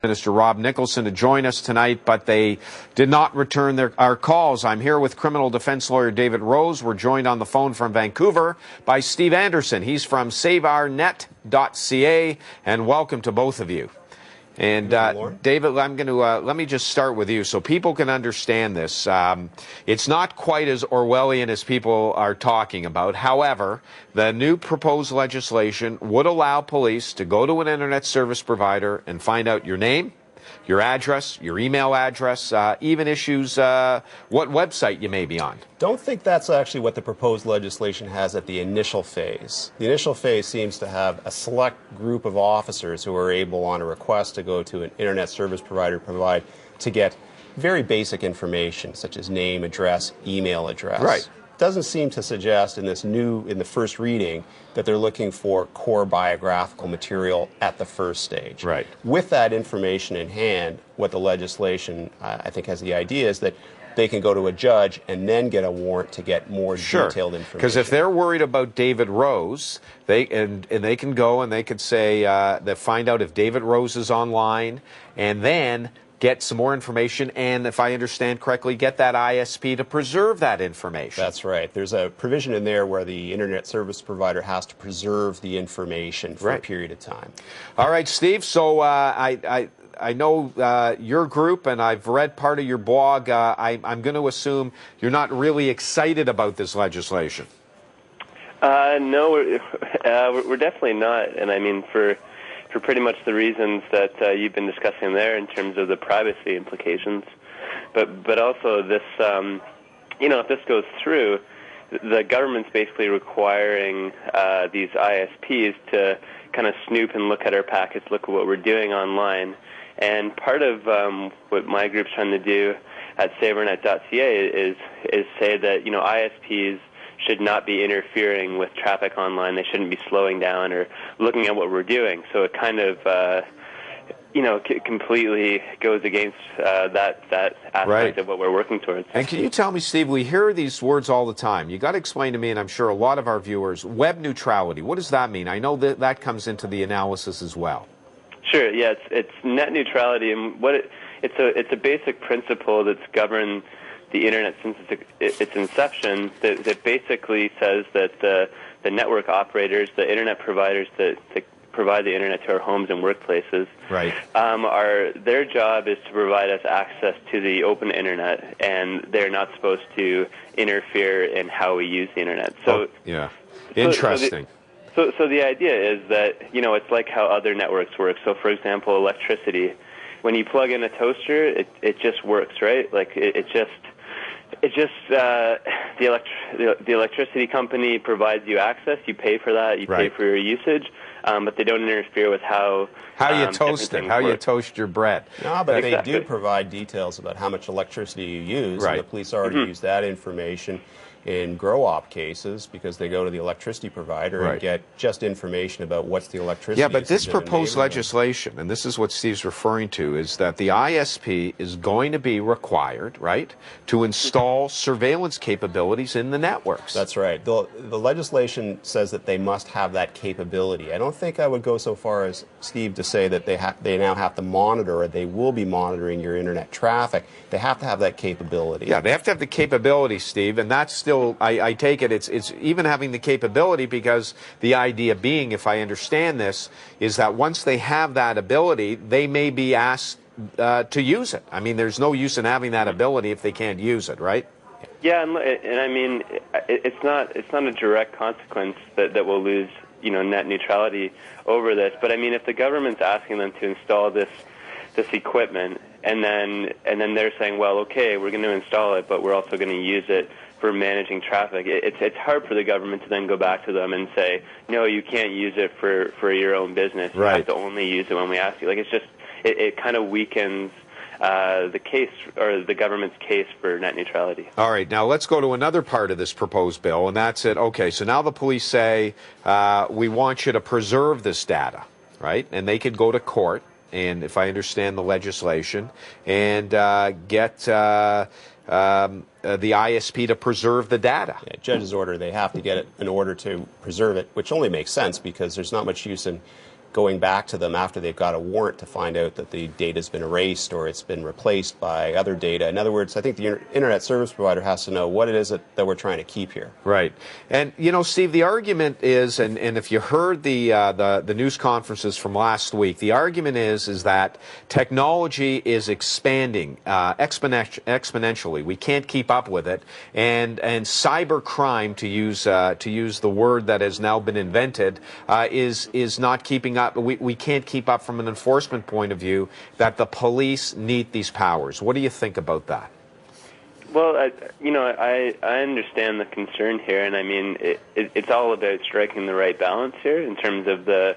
Minister Rob Nicholson to join us tonight, but they did not return our calls. I'm here with criminal defense lawyer David Rose. We're joined on the phone from Vancouver by Steve Anderson. He's from SaveOurNet.ca, and welcome to both of you. And David, I'm going to let me just start with you so people can understand this. It's not quite as Orwellian as people are talking about. However, the new proposed legislation would allow police to go to an internet service provider and find out your name, your address, your email address, even issues what website you may be on. Don't think that's actually what the proposed legislation has at the initial phase. The initial phase seems to have a select group of officers who are able, on a request, to go to an internet service provider to get very basic information, such as name, address, email address. Right. Doesn't seem to suggest in the first reading that they're looking for core biographical material at the first stage. Right. With that information in hand, what the legislation, I think, has the idea is that they can go to a judge and then get a warrant to get more detailed information. Because if they're worried about David Rose, they can go and they could say, they find out if David Rose is online, and then get some more information, and if I understand correctly, get that ISP to preserve that information. That's right. There's a provision in there where the internet service provider has to preserve the information for a period of time. All right, Steve. So I know your group, and I've read part of your blog. I'm going to assume you're not really excited about this legislation. No, we're definitely not. And I mean, for pretty much the reasons that you've been discussing there in terms of the privacy implications, but also this, if this goes through, the government's basically requiring these ISPs to kind of snoop and look at our packets, look at what we're doing online, and part of what my group's trying to do at SaveOurNet.ca is say that ISPs should not be interfering with traffic online. They shouldn't be slowing down or looking at what we're doing. So it kind of, completely goes against that aspect of what we're working towards. And can you tell me, Steve, we hear these words all the time. You got to explain to me, and I'm sure a lot of our viewers, web neutrality. What does that mean? I know that comes into the analysis as well. Sure. Yeah, it's net neutrality, and it's a basic principle that's governed the internet since its inception, that basically says that the network operators, the internet providers that provide the internet to our homes and workplaces, their job is to provide us access to the open internet, and they're not supposed to interfere in how we use the internet. So, interesting. So the idea is that it's like how other networks work. So, for example, electricity. When you plug in a toaster, it just works, right? Like the electricity company provides you access. You pay for that. You pay for your usage, but they don't interfere with how you toast it, how you toast your bread. No, but they do provide details about how much electricity you use. Right. And the police already use that information in grow-op cases because they go to the electricity provider and get just information about what's the electricity. Yeah, but this proposed legislation, and this is what Steve's referring to, is that the ISP is going to be required, to install surveillance capabilities in the networks. That's right. The legislation says that they must have that capability. I don't think I would go so far as, Steve, to say that they now have to monitor, or they will be monitoring your internet traffic. They have to have that capability. Yeah, they have to have the capability, Steve, and that's still, I take it, it's even having the capability, because the idea being, if I understand this, is that once they have that ability, they may be asked to use it. I mean, there's no use in having that ability if they can't use it, right? Yeah, and I mean, it's not a direct consequence that we'll lose, net neutrality over this. But I mean, if the government's asking them to install this equipment, and then they're saying, well, okay, we're going to install it, but we're also going to use it for managing traffic. It's hard for the government to then go back to them and say, no, you can't use it for your own business. You have to only use it when we ask you. Like, it kind of weakens the case, or the government's case, for net neutrality. All right, now let's go to another part of this proposed bill, and that's it. Okay, so now the police say, we want you to preserve this data, right? And they could go to court, and if I understand the legislation, and get the ISP to preserve the data. Yeah, judge's order, they have to get it in order to preserve it, which only makes sense because there's not much use in going back to them after they've got a warrant to find out that the data's been erased or it's been replaced by other data. In other words, I think the internet service provider has to know what it is that we're trying to keep here. Right. And, you know, Steve, the argument is, and if you heard the news conferences from last week, the argument is that technology is expanding exponentially. We can't keep up with it. And cyber crime, to use the word that has now been invented, is not keeping up. We can't keep up from an enforcement point of view, that the police need these powers. What do you think about that? Well, I understand the concern here, and I mean, it's all about striking the right balance here in terms of the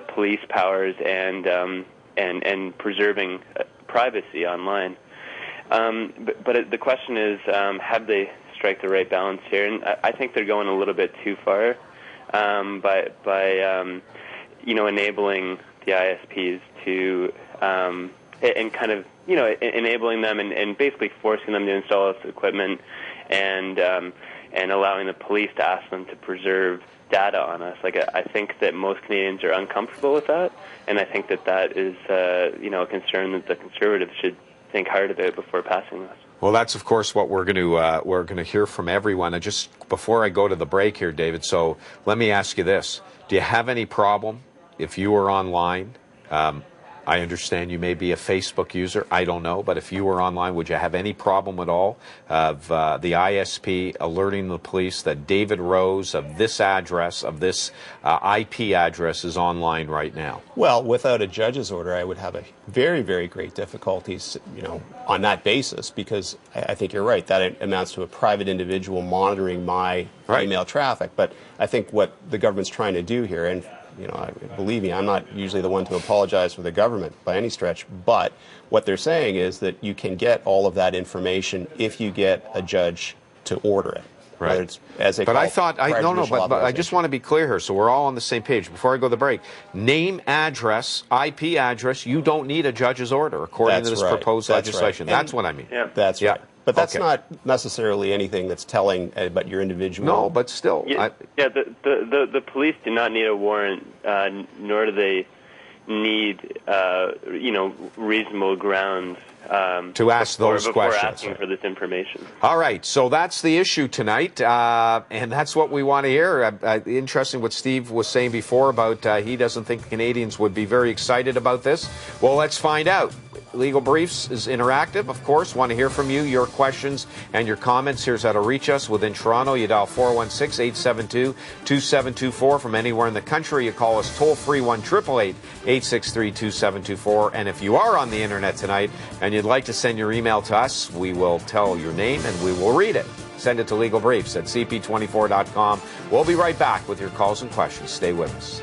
police powers and preserving privacy online. But the question is, have they strike the right balance here? And I think they're going a little bit too far by enabling the ISPs to and kind of enabling them and basically forcing them to install this equipment and allowing the police to ask them to preserve data on us. Like, I think that most Canadians are uncomfortable with that, and I think that is a concern that the Conservatives should think hard about before passing this. Well, that's of course what we're going to hear from everyone. And just before I go to the break here, David, so let me ask you this: do you have any problem if you were online? I understand you may be a Facebook user. I don't know, but if you were online, would you have any problem at all of the ISP alerting the police that David Rose of this address, of this IP address, is online right now? Well, without a judge's order, I would have a very, very great difficulties, on that basis, because I think you're right. That amounts to a private individual monitoring my email traffic. But I think what the government's trying to do here, and believe me, I'm not usually the one to apologize for the government by any stretch, but what they're saying is that you can get all of that information if you get a judge to order it. Right. It's, as they but call I thought, but I just want to be clear here, so we're all on the same page. Before I go to the break, name, address, IP address, you don't need a judge's order, according to this proposed legislation. That's what I mean. Yeah. That's right. But that's not necessarily anything that's telling about your individual. No, but still. The police do not need a warrant, nor do they need, reasonable grounds to ask those before questions. Asking for this information. All right, so that's the issue tonight, and that's what we want to hear. Interesting what Steve was saying before about he doesn't think Canadians would be very excited about this. Well, let's find out. Legal Briefs is interactive, of course. Want to hear from you, your questions and your comments. Here's how to reach us within Toronto. You dial 416-872-2724 from anywhere in the country. You call us toll-free 1-888-863-2724. And if you are on the internet tonight and you'd like to send your email to us, we will tell your name and we will read it. Send it to legalbriefs@cp24.com. We'll be right back with your calls and questions. Stay with us.